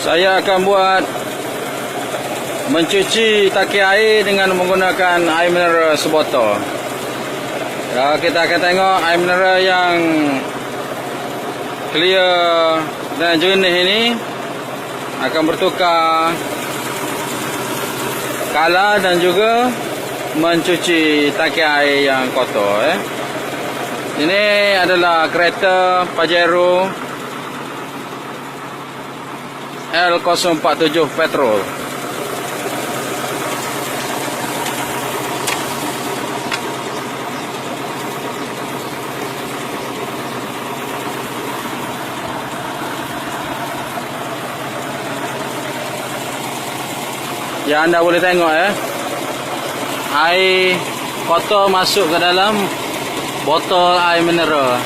Saya akan buat mencuci tangki air dengan menggunakan air mineral sebotol. Ya, kita akan tengok air mineral yang clear dan jernih ini akan bertukar color dan juga mencuci tangki air yang kotor. Ini adalah kereta Pajero L047 petrol. Ya, anda boleh tengok air kotor masuk ke dalam botol air mineral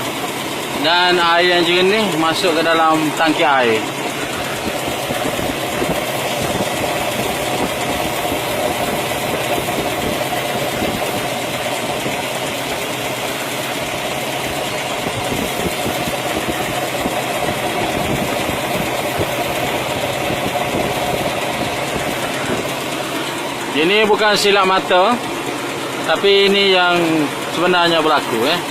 dan air yang jernih masuk ke dalam tangki air. Ini bukan silap mata, tapi ini yang sebenarnya berlaku.